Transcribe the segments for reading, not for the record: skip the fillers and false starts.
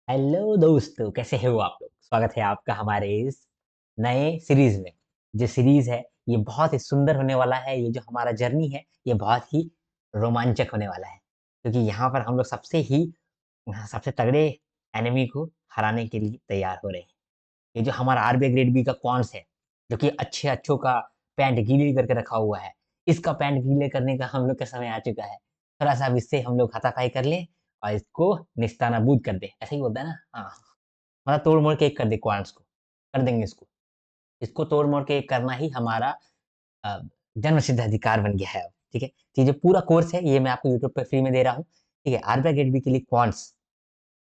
Hello दोस्तों, कैसे हो आप लोग। स्वागत है आपका हमारे इस नए सीरीज में। जो सीरीज है ये बहुत ही सुंदर होने वाला है। ये जो हमारा जर्नी है ये बहुत ही रोमांचक होने वाला है, क्योंकि यहाँ पर हम लोग सबसे तगड़े एनिमी को हराने के लिए तैयार हो रहे हैं। ये जो हमारा आरबीआई ग्रेड बी का कॉन्स है, जो कि अच्छे अच्छों का पैंट गीली करके रखा हुआ है, इसका पैंट गीले करने का हम लोग का समय आ चुका है। थोड़ा सा अब इससे हम लोग हाथापाई कर लें और इसको निस्तानाबूद कर दें। ऐसा ही बोलता है ना। हाँ, मतलब तोड़ मोड़ के एक कर दे क्वांट्स को, कर देंगे इसको। इसको तोड़ मोड़ के एक करना ही हमारा अ, जन्म सिद्ध अधिकार बन गया है अब। ठीक है, तो ये जो पूरा कोर्स है ये मैं आपको यूट्यूब पे फ्री में दे रहा हूँ। ठीक है, आरबीआई गेट बी के लिए क्वांट्स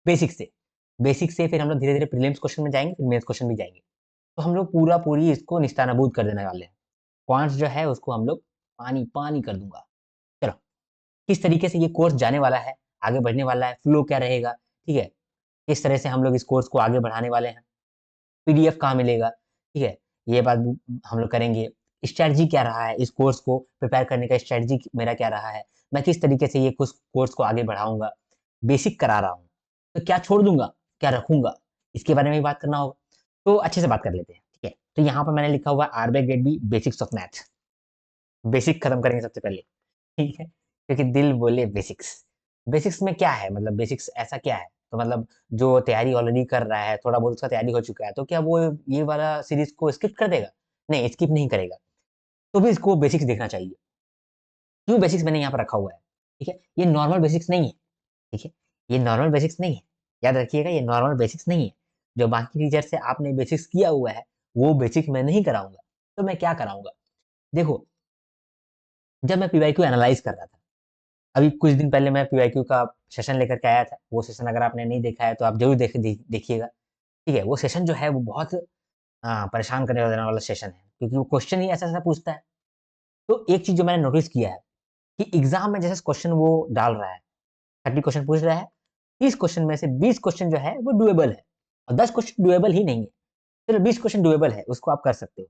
बेसिक से फिर हम लोग धीरे धीरे प्रीलिम्स क्वेश्चन में जाएंगे, फिर मेंस क्वेश्चन भी जाएंगे। तो हम लोग पूरा पूरी इसको निस्तानाबूद कर देने वाले हैं। क्वांट्स जो है उसको हम लोग पानी पानी कर दूंगा। चलो, किस तरीके से ये कोर्स जाने वाला है, आगे बढ़ने वाला है, फ्लो क्या रहेगा, ठीक है, किस तरह से हम लोग इस कोर्स को आगे बढ़ाने वाले हैं, पीडीएफ कहाँ मिलेगा, ठीक है, ये बात हम लोग करेंगे। स्ट्रेटजी क्या रहा है, इस कोर्स को प्रिपेयर करने का स्ट्रेटजी मेरा क्या रहा है, मैं किस तरीके से ये कुछ कोर्स को आगे बढ़ाऊंगा। बेसिक करा रहा हूँ, तो क्या छोड़ दूंगा, क्या रखूंगा, इसके बारे में भी बात करना होगा। तो अच्छे से बात कर लेते हैं। ठीक है, तो यहाँ पर मैंने लिखा हुआ RBI grade B basics of math. Basic खत्म करेंगे सबसे पहले। ठीक है, क्योंकि दिल बोले बेसिक्स। बेसिक्स में क्या है, मतलब बेसिक्स ऐसा क्या है, तो मतलब जो तैयारी ऑलरेडी कर रहा है, थोड़ा बहुत उसका तैयारी हो चुका है, तो क्या वो ये वाला सीरीज को स्किप कर देगा? नहीं, स्किप नहीं करेगा। तो भी इसको बेसिक्स देखना चाहिए। क्यों बेसिक्स मैंने यहाँ पर रखा हुआ है? ठीक है, ये नॉर्मल बेसिक्स नहीं है। ठीक है, ये नॉर्मल बेसिक्स नहीं है। याद रखिएगा, ये नॉर्मल बेसिक्स नहीं है। जो बाकी टीचर से आपने बेसिक्स किया हुआ है वो बेसिक्स मैं नहीं कराऊंगा। तो मैं क्या कराऊंगा? देखो, जब मैं पीवाईक्यू एनालाइज कर रहा था, अभी कुछ दिन पहले मैं पीवाईक्यू का सेशन लेकर के आया था। वो सेशन अगर आपने नहीं देखा है तो आप जरूर देखिएगा। ठीक है, वो सेशन जो है वो बहुत परेशान करने वाला सेशन है, क्योंकि वो क्वेश्चन ही ऐसा ऐसा पूछता है। तो एक चीज जो मैंने नोटिस किया है कि एग्जाम में जैसे क्वेश्चन वो डाल रहा है, 30 क्वेश्चन पूछ रहा है, 30 क्वेश्चन में से 20 क्वेश्चन जो है वो डुएबल है, और 10 क्वेश्चन डुएबल ही नहीं है। चलो, 20 क्वेश्चन डुएबल है, उसको आप कर सकते हो,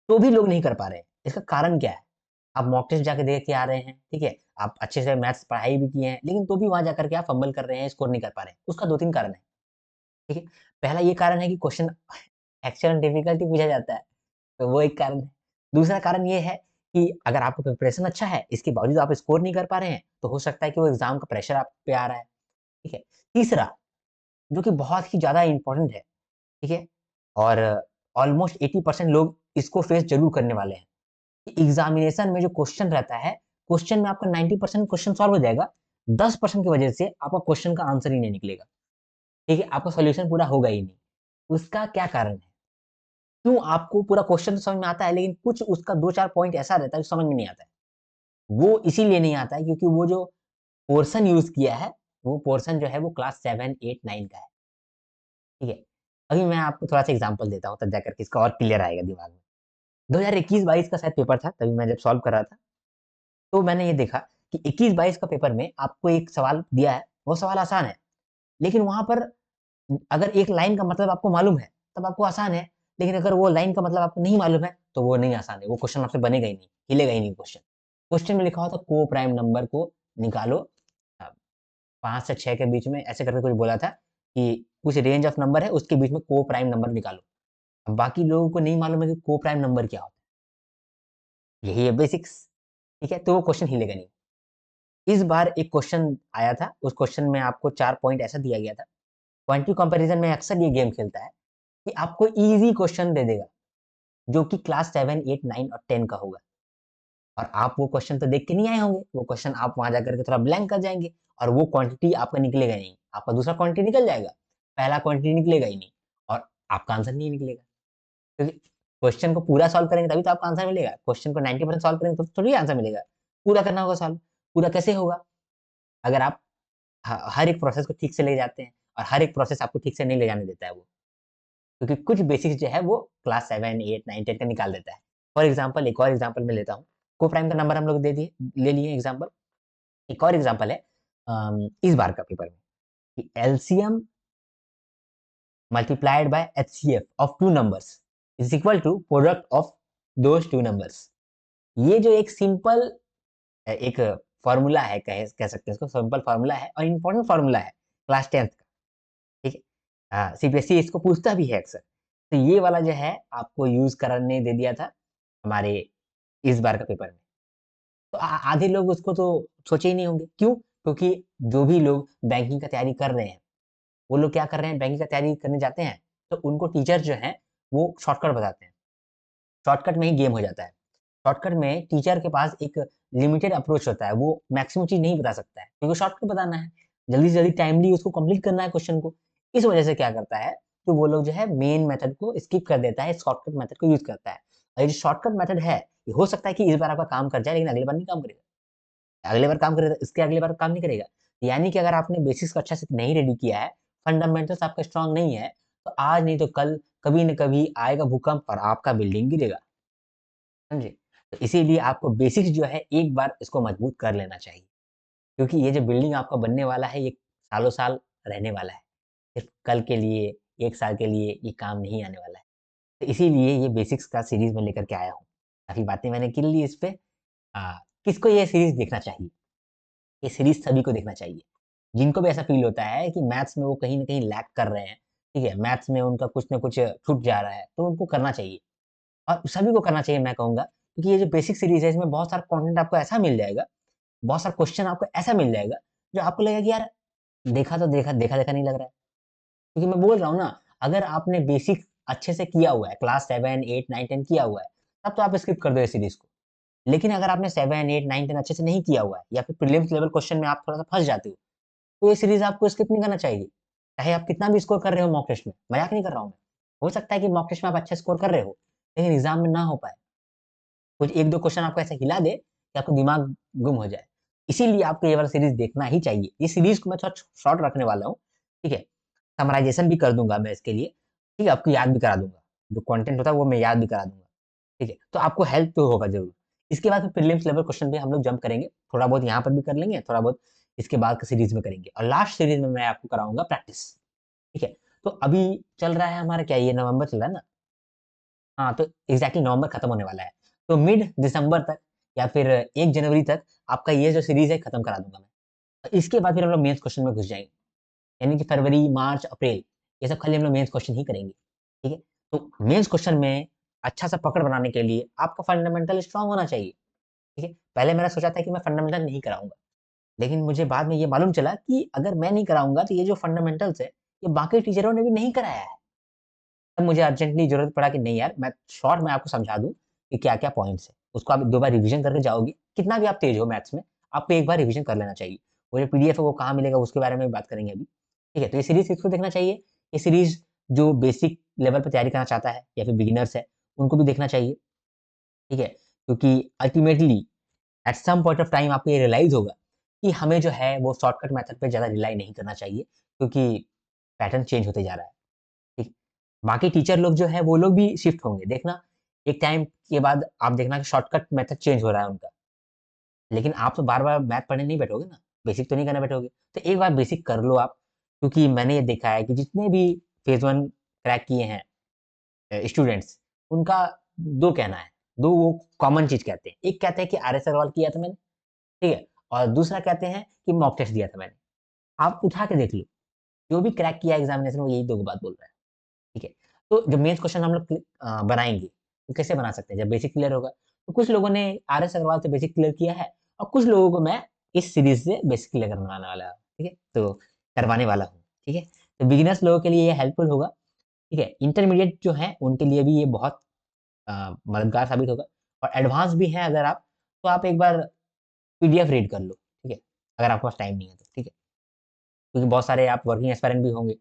तो भी लोग नहीं कर पा रहे हैं। इसका कारण क्या है? आप मॉक टेस्ट जाके दे के आ रहे हैं, ठीक है, आप अच्छे से मैथ्स पढ़ाई भी किए हैं, लेकिन तो भी वहां जाकर के आप फंबल कर रहे हैं, स्कोर नहीं कर पा रहे हैं। उसका दो तीन कारण है। ठीक है, पहला ये कारण है कि क्वेश्चन एक्चुअल डिफिकल्टी पूछा जाता है, तो वो एक कारण है। दूसरा कारण ये है कि अगर आपका प्रिपरेशन अच्छा है, इसके बावजूद आप स्कोर नहीं कर पा रहे हैं, तो हो सकता है कि वो एग्जाम का प्रेशर आप पे आ रहा है। ठीक है, तीसरा, जो कि बहुत ही ज्यादा इंपॉर्टेंट है, ठीक है, और ऑलमोस्ट 80% लोग इसको फेस जरूर करने वाले हैं। एग्जामिनेशन में जो क्वेश्चन रहता है, क्वेश्चन में आपका 90% क्वेश्चन सॉल्व हो जाएगा, 10% की वजह से आपका क्वेश्चन का आंसर ही नहीं निकलेगा। ठीक है, आपका सॉल्यूशन पूरा होगा ही नहीं। उसका क्या कारण है? क्यों? आपको पूरा क्वेश्चन तो समझ में आता है, लेकिन कुछ उसका दो चार पॉइंट ऐसा रहता है जो समझ में नहीं आता है। वो इसीलिए नहीं आता है क्योंकि वो जो पोर्शन यूज किया है, वो पोर्शन जो है वो क्लास 7, 8, 9 का है। ठीक है, अभी मैं आपको थोड़ा सा एग्जाम्पल देता हूँ, तब जाकर के इसका और क्लियर आएगा दिमाग में। 2021-22 का शायद पेपर था, तभी मैं जब सॉल्व कर रहा था, तो मैंने ये देखा कि 21-22 का पेपर में आपको एक सवाल दिया है, वो सवाल आसान है, लेकिन वहां पर अगर एक लाइन का मतलब आपको मालूम है तब आपको आसान है, लेकिन अगर वो लाइन का मतलब आपको नहीं मालूम है तो वो नहीं आसान है, वो क्वेश्चन आपसे बनेगा ही नहीं, हिलेगा ही नहीं क्वेश्चन। क्वेश्चन में लिखा होता को प्राइम नंबर को निकालो, 5 से 6 के बीच में, ऐसे करके कुछ बोला था कि कुछ रेंज ऑफ नंबर है उसके बीच में को प्राइम नंबर निकालो। अब बाकी लोगों को नहीं मालूम है कि को प्राइम नंबर क्या होता है, यही है बेसिक्स। ठीक है, तो वो क्वेश्चन हिलेगा नहीं। इस बार एक क्वेश्चन आया था, उस क्वेश्चन में आपको 4 पॉइंट ऐसा दिया गया था। क्वांटिटी कंपैरिजन में अक्सर ये गेम खेलता है कि आपको इजी क्वेश्चन दे देगा, जो कि क्लास 7, 8, 9 और 10 का होगा, और आप वो क्वेश्चन तो देख के नहीं आए होंगे, वो क्वेश्चन आप वहां जाकर के थोड़ा ब्लैंक कर जाएंगे, और वो क्वांटिटी आपका निकलेगा नहीं, आपका दूसरा क्वांटिटी निकल जाएगा, पहला क्वांटिटी निकलेगा ही नहीं, और आपका आंसर नहीं निकलेगा। क्योंकि क्वेश्चन को पूरा सॉल्व करेंगे तभी तो आपका आंसर मिलेगा, क्वेश्चन को 90% सॉल्व करेंगे तो थोड़ी आंसर मिलेगा। पूरा करना होगा सॉल्व। पूरा कैसे होगा? अगर आप हर एक प्रोसेस को ठीक से ले जाते हैं, और हर एक प्रोसेस आपको ठीक से नहीं ले जाने देता है वो, क्योंकि कुछ बेसिक्स जो है वो क्लास 7, 8, 9, 10 का निकाल देता है। फॉर एग्जाम्पल, एक और एग्जाम्पल मैं लेता हूँ। को प्राइम का नंबर हम लोग दे दिए, ले लिए एग्जाम्पल। एक और एग्जाम्पल है इस बार का पेपर में, कि LCM multiplied by HCF of two numbers is equal to product of those two numbers. ये जो एक सिंपल एक फॉर्मूला है, कह सकते हैं इसको, सिंपल फॉर्मूला है और इंपॉर्टेंट फॉर्मूला है क्लास 10th का। सीबीएसई इसको पूछता भी है अक्सर। तो ये वाला जो है आपको यूज़ करने दे दिया था हमारे इस बार का पेपर में। तो आधे लोग उसको तो सोचे ही नहीं होंगे। क्यों? क्योंकि जो भी लोग बैंकिंग का तैयारी कर रहे हैं, वो लोग क्या कर रहे हैं, बैंकिंग का तैयारी करने जाते हैं, तो उनको टीचर जो हैं, वो शॉर्टकट बताते हैं। शॉर्टकट में ही गेम हो जाता है। शॉर्टकट में टीचर के पास एक लिमिटेड अप्रोच होता है, वो मैक्सिमम चीज़ नहीं बता सकता है, क्योंकि शॉर्टकट बताना है। जल्दी से जल्दी टाइमली उसको कंप्लीट करना है क्वेश्चन को। इस वजह से क्या करता है, तो वो लोग जो है मेन मेथड को स्किप कर देता है, शॉर्टकट मेथड को यूज़ करता है। और ये जो शॉर्टकट मेथड है, ये हो सकता है कि इस बार आपका काम कर जाए, लेकिन अगली बार नहीं काम करेगा। अगली बार काम करेगा, इसके अगली बार काम नहीं करेगा। यानी कि अगर आपने बेसिक्स को अच्छा से नहीं रेडी किया है, फंडामेंटल्स आपका स्ट्रॉन्ग नहीं है, तो आज नहीं तो कल, कभी न कभी आएगा भूकंप और आपका बिल्डिंग गिरेगा। समझे? तो इसीलिए आपको बेसिक्स जो है एक बार इसको मजबूत कर लेना चाहिए। क्योंकि ये जो बिल्डिंग आपका बनने वाला है, ये सालों-साल रहने वाला है। सिर्फ़ कल के लिए, 1 साल के लिए ये काम नहीं आने वाला है। तो इसीलिए ये बेसिक्स का सीरीज़ मैं लेकर के आया हूँ। काफ़ी बातें मैंने की ली इस पे। किसको ये सीरीज़ देखना चाहिए? ये सीरीज़ सभी को देखना चाहिए। जिनको भी ऐसा फ़ील होता है कि मैथ्स में वो कहीं न कहीं लैग कर रहे हैं, ठीक है? मैथ्स में उनका कुछ न कुछ छूट जा रहा है, तो उनको करना चाहिए। और सभी को करना चाहिए मैं कहूँगा, क्योंकि ये जो बेसिक सीरीज़ है इसमें बहुत सारा कंटेंट आपको ऐसा मिल जाएगा, बहुत सारा क्वेश्चन आपको ऐसा मिल जाएगा, जो आपको लगेगा कि यार देखा तो देखा, देखा-देखा नहीं लग रहा है। क्योंकि मैं बोल रहा हूँ ना, अगर आपने बेसिक अच्छे से किया हुआ है, क्लास 7, 8, 9, 10 किया हुआ है, तब तो आप स्किप कर दो ये सीरीज़ को। लेकिन अगर आपने 7, 8, 9, 10 अच्छे से नहीं किया हुआ है या फिर प्रीलिम्स लेवल क्वेश्चन में आप थोड़ा-सा फँस जाते हो, तो ये सीरीज़ आपको स्किप नहीं करना चाहिए। चाहे आप कितना भी स्कोर कर रहे हो मॉक टेस्ट में, मज़ाक नहीं कर रहा हूँ मैं। हो सकता है कि मॉक टेस्ट में आप अच्छा स्कोर कर रहे हो, लेकिन एग्ज़ाम में ना हो पाए। कुछ 1-2 क्वेश्चन आपको ऐसा हिला दे कि आपका दिमाग गुम हो जाए। इसीलिए आपको ये वाला सीरीज़ देखना ही चाहिए। ये सीरीज़ को मैं थोड़ा शॉर्ट रखने वाला हूँ, ठीक है? समराइज़ेशन भी कर दूँगा मैं इसके लिए, ठीक है? आपको याद भी करा दूँगा। जो कंटेंट होता है वो मैं याद भी करा दूँगा, ठीक है? तो आपको हेल्प तो होगा ज़रूर। इसके बाद फिर प्रीलिम्स लेवल क्वेश्चन भी हम लोग जंप करेंगे। थोड़ा बहुत यहाँ पर भी कर लेंगे, थोड़ा बहुत इसके बाद के सीरीज़ में करेंगे और लास्ट सीरीज़ में मैं आपको कराऊँगा प्रैक्टिस, ठीक है? तो अभी चल रहा है हमारा क्या ये नवंबर चल रहा है ना? हाँ, तो एग्ज़ैक्टली नवंबर खत्म होने वाला है। तो मिड दिसंबर तक या फिर 1 जनवरी तक आपका ये जो सीरीज़ है खत्म करा दूँगा मैं। इसके बाद फिर हम लोग मेंस क्वेश्चन में घुस जाएँगे। यानी कि फरवरी, मार्च, अप्रैल ये सब खाली हम लोग मेंस क्वेश्चन ही करेंगे, ठीक है? तो मेंस क्वेश्चन में अच्छा-सा पकड़ बनाने के लिए आपका फंडामेंटल स्ट्रॉन्ग होना चाहिए, ठीक है? पहले मैंने सोचा था कि मैं फंडामेंटल नहीं कराऊँगा, लेकिन मुझे बाद में ये मालूम चला कि अगर मैं नहीं कराऊँगा तो ये जो फंडामेंटल्स है, ये बाकी टीचरों ने भी नहीं कराया है। तब मुझे अर्जेंटली ज़रूरत पड़ा कि नहीं यार, मैं शॉर्ट में आपको समझा दूँ कि क्या-क्या पॉइंट्स हैं। उसको आप 2 बार रिवीज़न करके जाओगे, कितना भी आप तेज़ हो मैथ्स में, आपको एक बार रिवीज़न कर लेना चाहिए। वो जो पीडीएफ है वो कहाँ मिलेगा उसके बारे में भी बात करेंगे अभी। ठीक है? तो ये सीरीज़ किसको देखना चाहिए? ये सीरीज़ जो बेसिक लेवल पे तैयारी करना चाहता है या फिर बिगिनर्स है, उनको भी देखना चाहिए। ठीक है? क्योंकि ultimately at some point of time आपको ये रियलाइज़ होगा कि हमें जो है वो शॉर्टकट मेथड पे ज़्यादा रिलाई नहीं करना चाहिए, क्योंकि पैटर्न चेंज होते जा रहा है। ठीक। बाकी टीचर लोग जो है वो लोग भी शिफ्ट होंगे। देखना एक टाइम के बाद आप देखना कि शॉर्टकट मेथड चेंज हो रहा है उनका। लेकिन आप तो बार-बार मैथ पढ़ने नहीं बैठोगे ना, बेसिक तो नहीं करने बैठोगे। तो एक बार बेसिक कर लो आप, क्योंकि मैंने ये देखा है कि जितने भी फेज़ 1 क्रैक किए हैं स्टूडेंट्स, उनका 2 कहना है, 2 वो कॉमन चीज़ कहते हैं। एक कहते हैं कि आरएस अग्रवाल किया था मैंने, ठीक है? और दूसरा कहते हैं कि मॉक टेस्ट दिया था मैंने। आप उठा के देख लो, जो भी क्रैक किया एग्ज़ामिनेशन वो यही 2 बात बोल रहा है। ठीक है? तो जब मेंस क्वेश्चन हम लोग बनाएँगे, तो कैसे बना सकते हैं? जब बेसिक क्लियर होगा। तो कुछ लोगों ने आरएस अग्रवाल से बेसिक क्लियर किया है और कुछ लोगों को मैं इस सीरीज़ से बेसिक क्लियर करवाने वाला हूँ, ठीक है? तो करवाने वाला हूँ, ठीक है? तो बिगिनर्स लोगों के लिए ये हेल्पफुल होगा, ठीक है? इंटरमीडिएट जो हैं, उनके लिए भी ये बहुत मददगार साबित होगा और एडवांस भी हैं अगर आप, तो आप एक बार पीडीएफ रीड कर लो, ठीक है? अगर आपके पास टाइम नहीं है तो, ठीक है? क्योंकि बहुत सारे आप वर्किंग एस्पायरेंट भी होंगे,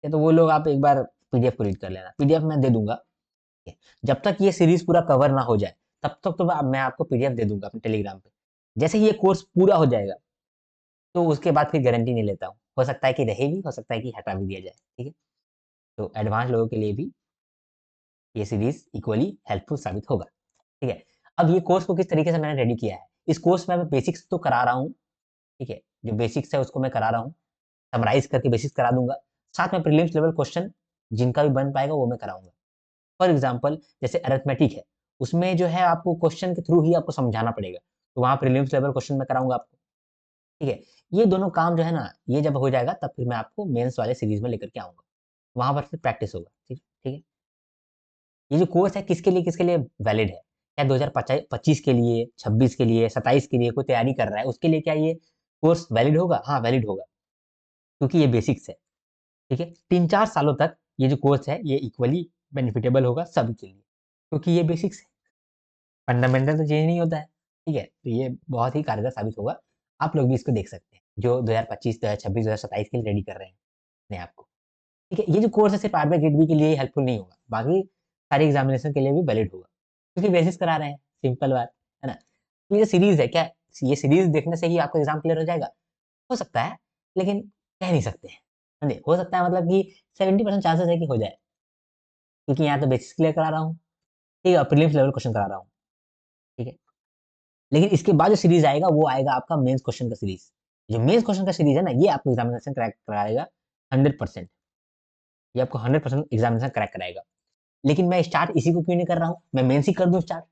तो वो लोग आप एक बार पीडीएफ को रीड कर लेना। पीडीएफ मैं दे दूँगा। जब तक ये सीरीज़ पूरा कवर ना हो जाए, तब तक तो मैं आपको पीडीएफ दे दूँगा अपने टेलीग्राम पे। जैसे ही ये कोर्स पूरा हो जाएगा, तो उसके बाद फिर गारंटी नहीं लेता हूँ। हो सकता है कि रहे भी, हो सकता है कि हटा भी दिया जाए, ठीक है? तो एडवांस लोगों के लिए भी ये सीरीज़ इक्वली हेल्पफुल साबित होगा, ठीक है? अब ये कोर्स को किस तरीके से मैंने रेडी किया है, इस कोर्स में मैं बेसिक्स तो करा रहा हूँ, ठीक है? जो बेसिक्स है उसको मैं करा रहा हूँ, समराइज़ करके बेसिक्स करा दूँगा। साथ में प्रीलिम्स लेवल क्वेश्चन जिनका भी बन पाएगा वो मैं कराऊँगा। फॉर एग्ज़ाम्पल जैसे अरिथमेटिक है, उसमें जो है आपको क्वेश्चन के थ्रू ही आपको समझाना पड़ेगा। तो वहाँ प्रीलिम्स लेवल क्वेश्चन मैं कराऊँगा आपको, ठीक है? ये दोनों काम जो है ना, ये जब हो जाएगा तब फिर मैं आपको मेंस वाले सीरीज़ में लेकर के आऊँगा। वहाँ पर फिर प्रैक्टिस होगा। ठीक ठीक है? ये जो कोर्स है किसके लिए वैलिड है? क्या 2025 के लिए, 26 के लिए, 27 के लिए कोई तैयारी कर रहा है, उसके लिए क्या ये कोर्स वैलिड होगा? हाँ, वैलिड होगा, क्योंकि ये बेसिक्स है। ठीक है? 3-4 सालों तक ये जो कोर्स है, ये इक्वली बेनिफिटेबल होगा सभी के लिए, क्योंकि ये बेसिक्स है। फंडामेंटल तो चेंज नहीं होता है। ठीक है? तो ये बहुत ही कारगर साबित होगा। आप लोग भी इसको देख सकते हैं, जो 2025, 2026, 2027 के लिए रेडी कर रहे हैं अपने आप को। ठीक है? ये जो कोर्स है सिर्फ आरबीआई ग्रेड बी के लिए ही हेल्पफुल नहीं होगा, बाकी सारी एग्जामिनेशन के लिए भी वैलिड होगा, क्योंकि बेसिस करा रहे हैं, सिंपल बात, है ना? ये जो सीरीज़ है, क्या ये सीरीज़ देखने से ही आपका एग्ज़ाम क्लियर हो जाएगा? हो सकता है, लेकिन कह नहीं सकते हैं। समझे? हो सकता है मतलब कि 70% चांसेस है कि हो जाए, क्योंकि यहाँ तो बेसिस क्लियर करा रहा हूँ, ठीक है? प्रीलिम्स लेवल क्वेश्चन करा रहा हूँ, ठीक है? लेकिन इसके बाद जो सीरीज़ आएगा, वो आएगा आपका मेंस क्वेश्चन का सीरीज़। जो मेंस क्वेश्चन का सीरीज़ है ना, ये आपको एग्जामिनेशन क्रैक कराएगा 100%। ये आपको 100% एग्जामिनेशन क्रैक कराएगा। लेकिन मैं स्टार्ट इसी को क्यों नहीं कर रहा हूँ? मैं मेंस ही कर दूँ स्टार्ट।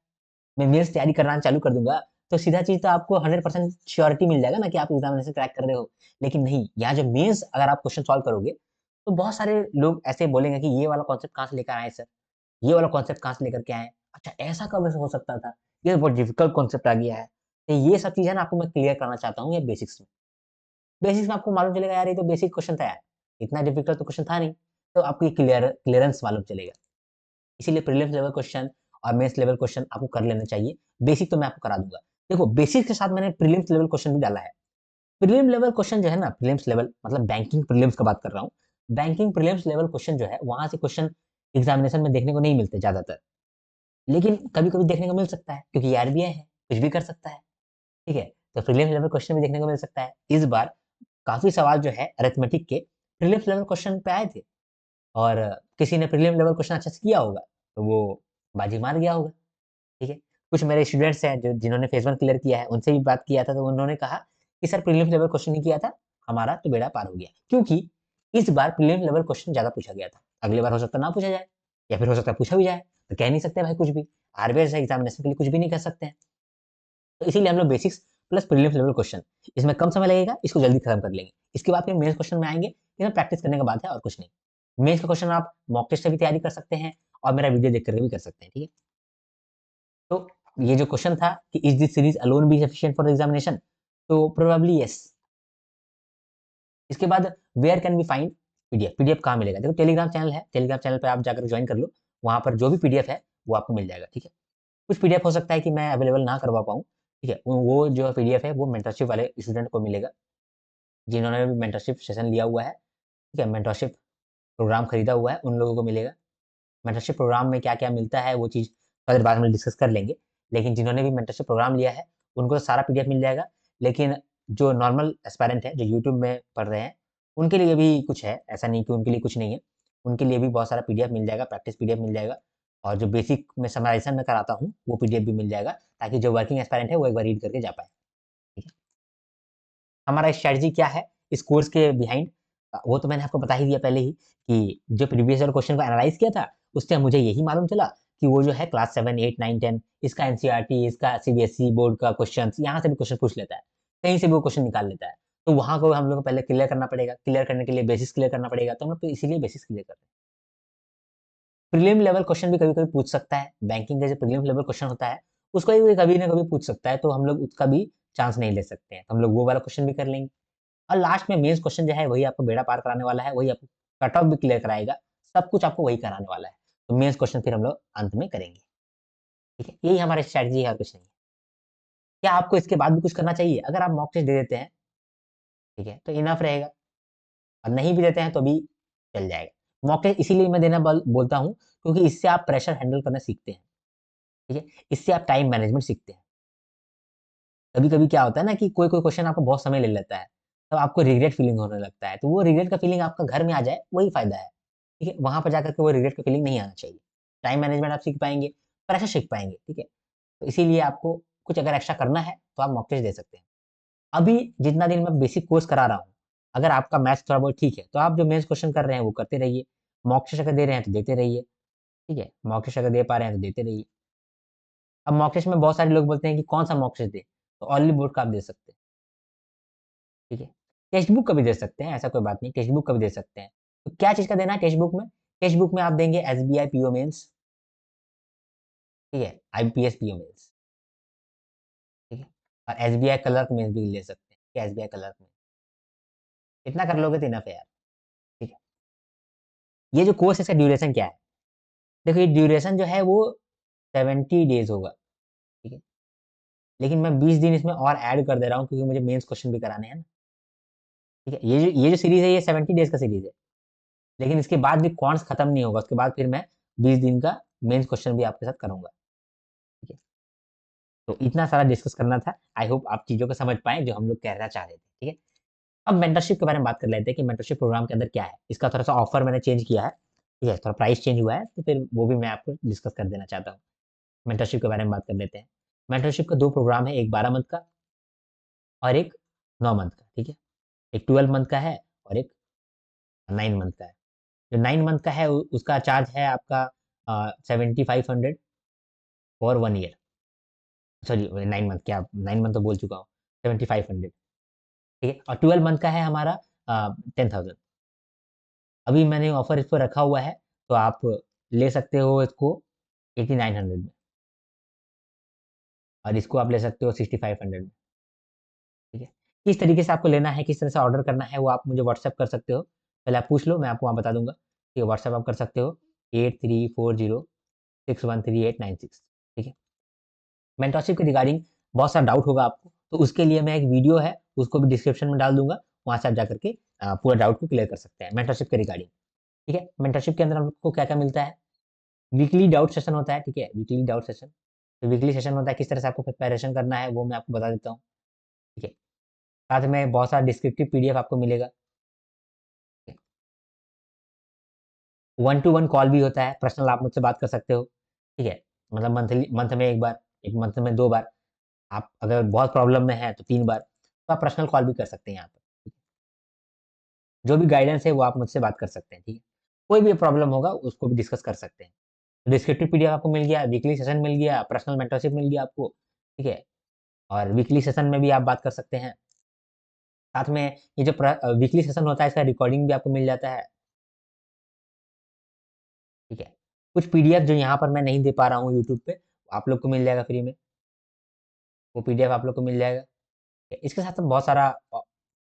मैं मेंस तैयारी करना चालू कर दूँगा, तो सीधा चीज़ तो आपको 100% श्योरिटी मिल जाएगा ना कि आप एग्जामिनेशन क्रैक कर रहे हो। लेकिन नहीं, यहाँ जो मेंस अगर आप क्वेश्चन सॉल्व करोगे, तो बहुत सारे लोग ऐसे बोलेंगे कि ये वाला कॉन्सेप्ट कहाँ से लेकर आए सर? ये वाला कॉन्सेप्ट कहाँ से लेकर के आए? अच्छा, ऐसा कब ऐसा हो सकता था? ये बहुत डिफिकल्ट कॉन्सेप्ट आ गया है। तो ये सब चीज़ है ना, आपको मैं क्लियर करना चाहता हूँ ये बेसिक्स में। बेसिक्स में आपको मालूम चलेगा यार, ये तो बेसिक क्वेश्चन था यार, इतना डिफिकल्ट तो क्वेश्चन था नहीं। तो आपको ये क्लियरेंस मालूम चलेगा। इसीलिए प्रीलिम्स लेवल क्वेश्चन और मेंस लेवल क्वेश्चन आपको कर लेना चाहिए। बेसिक तो मैं आपको करा दूँगा। देखो, बेसिक के साथ मैंने प्रीलिम्स लेवल क्वेश्चन भी डाला है। प्रीलिम लेवल क्वेश्चन जो है ना, प्रीलिम्स लेवल मतलब बैंकिंग प्रीलिम्स का बात कर रहा हूँ। बैंकिंग प्रीलिम्स लेवल क्वेश्चन जो है, वहाँ से क्वेश्चन एग्जामिनेशन में देखने को नहीं मिलते ज़्यादातर। लेकिन कभी-कभी देखने को मिल सकता है, क्योंकि ये आरबीआई है, कुछ भी कर सकता है। ठीक है? तो प्रीलिम्स लेवल क्वेश्चन भी देखने को मिल सकता है। इस बार काफ़ी सवाल जो है अरिथमेटिक के प्रीलिम्स लेवल क्वेश्चन पे आए थे, और किसी ने प्रीलिम लेवल क्वेश्चन अच्छे से किया होगा, तो वो बाजी मार गया होगा। ठीक है? कुछ मेरे स्टूडेंट्स हैं जो जिन्होंने फेज़ 1 क्लियर किया है, उनसे भी बात किया था, तो उन्होंने कहा कि सर प्रीलिम्स लेवल क्वेश्चन नहीं किया था, हमारा तो बेड़ा पार हो गया। क्योंकि इस बार प्रीलिम्स लेवल क्वेश्चन ज़्यादा पूछा गया था। अगली बार हो सकता है ना पूछा जाए, या फिर हो सकता है पूछा भी जाए, तो कह नहीं सकते भाई कुछ भी। आरबीआई जैसे एग्जामिनेशन के लिए कुछ भी नहीं कर सकते हैं। तो इसीलिए हम लोग basics plus prelims level question, इसमें कम समय लगेगा, इसको जल्दी खत्म कर लेंगे। इसके बाद फिर मेंस क्वेश्चन में आएँगे, इसमें प्रैक्टिस करने का बात है और कुछ नहीं। मेंस का क्वेश्चन आप मॉक टेस्ट से भी तैयारी कर सकते हैं, और मेरा वीडियो देख कर के भी कर सकते हैं, ठीक है? तो ये जो क्वेश्चन था कि is this series alone be sufficient for the examination? तो प्रोबेबली येस। इसके बाद where can we find PDF? PDF कहाँ मिलेगा? देखो, टेलीग्राम चैनल है, टेलीग्राम चैनल पे आप जाकर जॉइन कर लो, वहाँ पर जो भी पीडीएफ है, वो आपको मिल जाएगा, ठीक है? कुछ पीडीएफ हो सकता है कि मैं अवेलेबल ना करवा पाऊँ, ठीक है? वो जो पीडीएफ है, वो मेंटरशिप वाले स्टूडेंट को मिलेगा, जिन्होंने भी मेंटरशिप सेशन लिया हुआ है, ठीक है? मेंटरशिप प्रोग्राम खरीदा हुआ है, उन लोगों को मिलेगा। मेंटरशिप प्रोग्राम में क्या-क्या मिलता है, वो चीज़ फिर बाद में डिस्कस कर लेंगे। लेकिन जिन्होंने भी मेंटरशिप प्रोग्राम लिया है, उनको तो सारा पीडीएफ मिल जाएगा। लेकिन जो नॉर्मल एस्पायरेंट है, जो यूट्यूब में पढ़ रहे हैं, उनके लिए भी कुछ है, ऐसा नहीं कि उनके लिए कुछ नहीं है। उनके लिए भी बहुत सारा पीडीएफ मिल जाएगा, प्रैक्टिस पीडीएफ मिल जाएगा, और जो बेसिक में समराइज़ेशन मैं कराता हूँ, वो पीडीएफ भी मिल जाएगा, ताकि जो वर्किंग एस्पायरेंट है, वो एक बार रीड करके जा पाए। ठीक है? हमारा स्ट्रैटेजी क्या है इस कोर्स के बिहाइंड? वो तो मैंने आपको बता ही दिया पहले ही, कि जो प्रीवियस ईयर क्वेश्चन को एनालाइज़ किया था, उससे मुझे यही मालूम चला कि वो जो है क्लास 7, 8, 9, 10 इसका एनसीईआरटी, इसका सीबीएसई बोर्ड का क्वेश्चन्स, यहाँ से भी क्वेश्चन पूछ लेता है। कहीं से भी वो क्वेश्चन निकाल लेता है। तो वहाँ को हम लोग को पहले क्लियर करना पड़ेगा। क्लियर करने के लिए बेसिक्स क्लियर करना पड़ेगा। तो हम लोग तो इसीलिए बेसिक्स क्लियर कर रहे हैं। प्रीलिम लेवल क्वेश्चन भी कभी-कभी पूछ सकता है। बैंकिंग का जो प्रीलिम लेवल क्वेश्चन होता है, उसको भी कभी ना कभी पूछ सकता है, तो हम लोग उसका भी चांस नहीं ले सकते हैं। तो हम लोग वो वाला क्वेश्चन भी कर लेंगे। और लास्ट में मेंस क्वेश्चन जो है, वही आपको बेड़ा पार कराने वाला है, वही आपको कट ऑफ भी क्लियर कराएगा, सब कुछ आपको वही कराने वाला है। तो मेंस क्वेश्चन फिर हम लोग अंत में करेंगे, ठीक है? यही हमारी स्ट्रैटेजी है और कुछ नहीं है। क्या आपको इसके बाद भी कुछ करना चाहिए? अगर आप मॉक टेस्ट दे देते हैं, ठीक है, तो इनफ रहेगा, और नहीं भी देते हैं तो भी चल जाएगा। मॉक टेस्ट इसीलिए मैं देना बोलता हूँ, क्योंकि इससे आप प्रेशर हैंडल करना सीखते हैं, ठीक है? इससे आप टाइम मैनेजमेंट सीखते हैं। कभी-कभी क्या होता है ना कि कोई-कोई क्वेश्चन आपको बहुत समय ले लेता है, तब आपको रिग्रेट फीलिंग होने लगता है, तो वो रिग्रेट का फीलिंग आपका घर में आ जाए, वही फ़ायदा है। ठीक है? वहाँ पर जाकर के वो रिग्रेट का फीलिंग नहीं आना चाहिए। टाइम मैनेजमेंट आप सीख पाएँगे, प्रेशर सीख पाएँगे, ठीक है? तो इसीलिए आपको कुछ अगर एक्स्ट्रा करना है, तो आप मॉक टेस्ट दे सकते हैं। अभी जितना दिन मैं बेसिक कोर्स करा रहा हूँ, अगर आपका मैथ्स थोड़ा बहुत ठीक है, तो आप जो मेंस क्वेश्चन कर रहे हैं, वो करते रहिए। मॉक टेस्ट अगर दे रहे हैं, तो देते रहिए, ठीक है? मॉक टेस्ट अगर दे पा रहे हैं, तो देते रहिए। अब मॉक टेस्ट में बहुत सारे लोग बोलते हैं कि कौन-सा मॉक टेस्ट दें? तो ऑनली बोर्ड का आप दे सकते हैं, ठीक है? टेक्स्ट बुक का भी दे सकते हैं, ऐसा कोई बात नहीं, टेक्स्ट बुक का भी दे सकते हैं। तो क्या चीज़ का देना है टेक्स्ट बुक में? टेक्स्ट बुक में आप देंगे एसबीआई पीओ मेंस, ठीक है? आईबीपीएस पीओ मेंस, ठीक है? और एसबीआई क्लर्क मेंस भी ले सकते हैं, ठीक है? एसबीआई क्लर्क में इतना कर लोगे तो इनफ है यार, ठीक है? ये जो कोर्स है इसका ड्यूरेशन क्या है? देखो ये ड्यूरेशन जो है वो 70 डेज़ होगा, ठीक है? लेकिन मैं 20 दिन इसमें और ऐड कर दे रहा हूँ क्योंकि मुझे मेंस क्वेश्चन भी कराने हैं ना, ठीक है? ये जो सीरीज़ है ये 70 डेज़ का सीरीज़ है। लेकिन इसके बाद भी क्वांट्स खत्म नहीं होगा, उसके बाद फिर मैं 20 दिन का मेंस क्वेश्चन भी आपके साथ करूँगा, ठीक है? तो इतना सारा डिस्कस करना था। आई होप आप चीज़ों को समझ पाएँ जो हम लोग कहना चाह रहे थे, ठीक है? अब मेंटरशिप के बारे में बात कर लेते हैं कि मेंटरशिप प्रोग्राम के अंदर क्या है? इसका थोड़ा-सा ऑफर मैंने चेंज किया है, ठीक है? थोड़ा प्राइस चेंज हुआ है, तो फिर वो भी मैं आपको डिस्कस कर देना चाहता हूँ। मेंटरशिप के बारे में बात कर लेते हैं। मेंटरशिप का 2 प्रोग्राम है, एक 12 मंथ का और एक 9 मंथ का, ठीक है? एक 12 मंथ का है और एक 9 मंथ का है। जो 9 मंथ का है उसका चार्ज है आपका 7500 फॉर 1 ईयर। सॉरी 9 मंथ क्या 9 मंथ तो बोल चुका हूँ, 7500, ठीक है? और 12 मंथ का है हमारा 10,000। अभी मैंने ऑफर इस पे रखा हुआ है, तो आप ले सकते हो इसको 8900 में और इसको आप ले सकते हो 6500 में, ठीक है? किस तरीके से आपको लेना है, किस तरह से ऑर्डर करना है, वो आप मुझे व्हाट्सएप कर सकते हो। पहले आप पूछ लो, मैं आपको वहाँ बता दूँगा। ठीक है, व्हाट्सएप आप कर सकते हो 8340613896, ठीक है? मेंटरशिप के रिगार्डिंग बहुत सारा डाउट होगा आपको, तो उसके लिए मैं एक वीडियो है, उसको भी डिस्क्रिप्शन में डाल दूँगा, वहाँ से आप जाकर के पूरा डाउट को क्लियर कर सकते हैं मेंटरशिप के रिगार्डिंग, ठीक है? मेंटरशिप के अंदर आपको क्या-क्या मिलता है? वीकली डाउट सेशन होता है, ठीक है? Weekly doubt session. तो वीकली सेशन होता है, किस तरह से आपको प्रिपरेशन करना है, वो मैं आपको बता देता हूँ, ठीक है? साथ में बहुत सारा डिस्क्रिप्टिव पीडीएफ आपको मिलेगा। वन टू वन कॉल भी होता है, पर्सनल आप मुझसे बात कर सकते हो, ठीक है? मतलब मंथ में 1 बार, 1 मंथ में 2 बार, आप अगर बहुत प्रॉब्लम में हैं तो 3 बार, तो आप पर्सनल कॉल भी कर सकते हैं यहाँ पर। जो भी गाइडेंस है वो आप मुझसे बात कर सकते हैं, ठीक है? कोई भी प्रॉब्लम होगा उसको भी डिस्कस कर सकते हैं। डिस्क्रिप्टिव पीडीएफ आपको मिल गया, वीकली सेशन मिल गया, पर्सनल मेंटरशिप मिल गया आपको, ठीक है? और वीकली सेशन में भी आप बात कर सकते हैं। साथ में ये जो वीकली सेशन होता है इसका रिकॉर्डिंग भी आपको मिल जाता है, ठीक है? कुछ पीडीएफ जो यहाँ पर मैं नहीं दे पा रहा हूँ यूट्यूब पे, आप लोग को मिल जाएगा फ्री में, वो पीडीएफ आप लोग को मिल जाएगा। इसके साथ-साथ बहुत सारा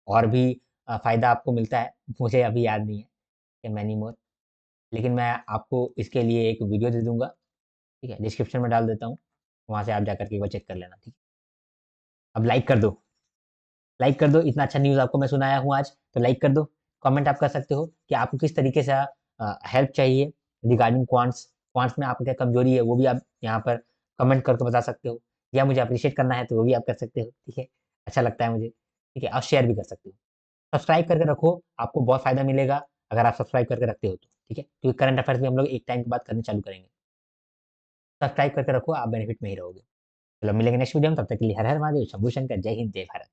और भी फ़ायदा आपको मिलता है, मुझे अभी याद नहीं है, कि मैनी मोर, लेकिन मैं आपको इसके लिए एक वीडियो दे दूँगा, ठीक है? डिस्क्रिप्शन में डाल देता हूँ, वहाँ से आप जाकर के एक बार चेक कर लेना, ठीक है? अब लाइक कर दो। लाइक कर दो, इतना अच्छा न्यूज़ आपको मैं सुनाया हूँ आज, तो लाइक कर दो। कमेंट आप कर सकते हो कि आपको किस तरीके से हेल्प चाहिए रिगार्डिंग क्वांट्स, क्वांट्स में आपको क्या कमजोरी है, वो भी आप यहाँ पर कमेंट करके बता सकते हो। या मुझे अप्रिशिएट करना है तो वो भी आप कर सकते हो, ठीक है? अच्छा लगता है मुझे, ठीक है? और शेयर भी कर सकते हो। सब्सक्राइब करके रखो, आपको बहुत फ़ायदा मिलेगा अगर आप सब्सक्राइब करके रखते हो तो, ठीक है? क्योंकि करंट अफेयर्स भी हम लोग एक टाइम के बाद करना चालू करेंगे। सब्सक्राइब करके रखो, आप बेनिफिट में ही रहोगे। चलो मिलेंगे नेक्स्ट वीडियो में, तब तक के लिए हर हर महादेव, शंभू शंकर, जय हिंद, जय भारत।